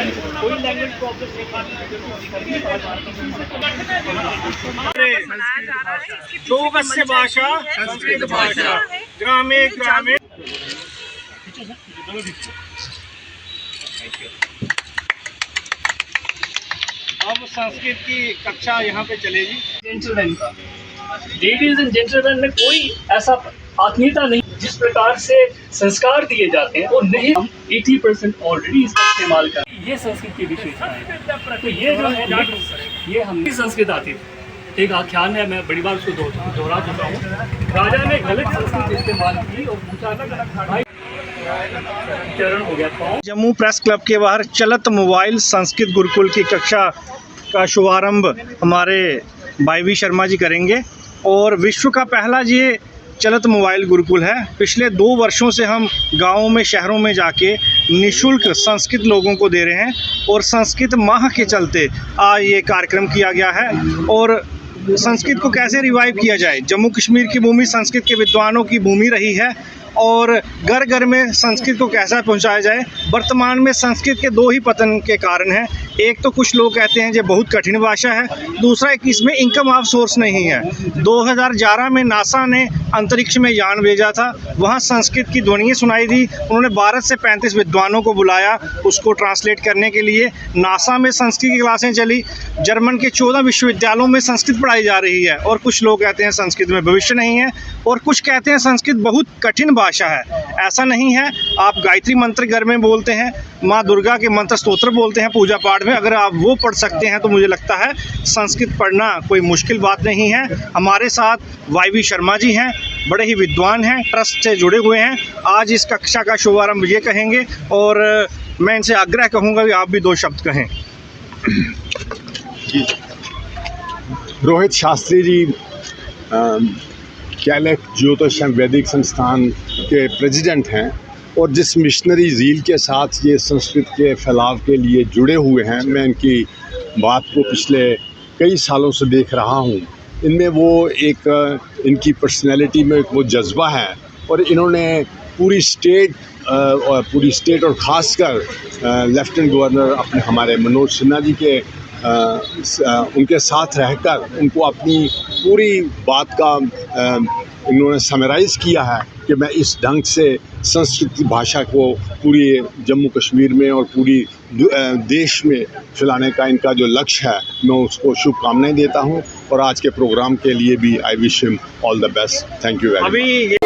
कोई language problem नहीं। भाषा संस्कृत भाषा ग्रामे ग्रामे। अब संस्कृत की कक्षा यहाँ पे चलेगी। जेंटलमैन का, लेडीज एंड जेंटलमैन में कोई ऐसा आत्मीयता नहीं। जिस प्रकार से संस्कार दिए जाते हैं और नहीं, हम 80% ऑलरेडी इसका इस्तेमाल कर। ये संस्कृत की विशेषता है। तो ये जो है ये हम संस्कृत आती थी। एक आख्यान है, मैं बड़ी बार उसको दोहरा चुका हूँ। राजा ने गलत संस्कृत इस्तेमाल की और पूछा भाई चरण हो गया। जम्मू प्रेस क्लब के बाहर चलत मोबाइल संस्कृत गुरुकुल की कक्षा का शुभारंभ हमारे भाई वी शर्मा जी करेंगे। और विश्व का पहला ये चलत मोबाइल गुरुकुल है। पिछले 2 वर्षों से हम गाँवों में शहरों में जाके निःशुल्क संस्कृत लोगों को दे रहे हैं और संस्कृत माह के चलते आज ये कार्यक्रम किया गया है। और संस्कृत को कैसे रिवाइव किया जाए, जम्मू कश्मीर की भूमि संस्कृत के विद्वानों की भूमि रही है और घर घर में संस्कृत को कैसा पहुंचाया जाए। वर्तमान में संस्कृत के 2 ही पतन के कारण हैं। एक तो कुछ लोग कहते हैं ये बहुत कठिन भाषा है, दूसरा एक इसमें इनकम ऑफ सोर्स नहीं है। 2011 में नासा ने अंतरिक्ष में यान भेजा था, वहाँ संस्कृत की ध्वनियाँ सुनाई दी। उन्होंने भारत से 35 विद्वानों को बुलाया उसको ट्रांसलेट करने के लिए। नासा में संस्कृत की क्लासें चली, जर्मन के 14 विश्वविद्यालयों में संस्कृत पढ़ाई जा रही है। और कुछ लोग कहते हैं संस्कृत में भविष्य नहीं है और कुछ कहते हैं संस्कृत बहुत कठिन भाषा है। ऐसा नहीं है। आप गायत्री मंत्र घर में बोलते हैं, माँ दुर्गा के मंत्र स्तोत्र बोलते हैं पूजा पाठ में, अगर आप वो पढ़ सकते हैं तो मुझे लगता है संस्कृत पढ़ना कोई मुश्किल बात नहीं है। हमारे साथ वाई वी शर्मा जी हैं, बड़े ही विद्वान हैं, ट्रस्ट से जुड़े हुए हैं। आज इस कक्षा का शुभारंभ ये कहेंगे और मैं इनसे आग्रह कहूँगा कि आप भी 2 शब्द कहें। जी, रोहित शास्त्री जी कैलक ज्योतिष वैदिक संस्थान के प्रेसिडेंट हैं और जिस मिशनरी ज़ील के साथ ये संस्कृत के फैलाव के लिए जुड़े हुए हैं, मैं इनकी बात को पिछले कई सालों से देख रहा हूँ। इनमें वो एक इनकी पर्सनैलिटी में वो जज्बा है और इन्होंने पूरी स्टेट और ख़ासकर लेफ्टिनेंट गवर्नर अपने हमारे मनोज सिन्हा जी के उनके साथ रहकर उनको अपनी पूरी बात का इन्होंने समराइज़ किया है कि मैं इस ढंग से संस्कृत भाषा को पूरी जम्मू कश्मीर में और पूरी देश में फैलाने का इनका जो लक्ष्य है, मैं उसको शुभकामनाएं देता हूं। और आज के प्रोग्राम के लिए भी I wish him all the best. Thank you very much.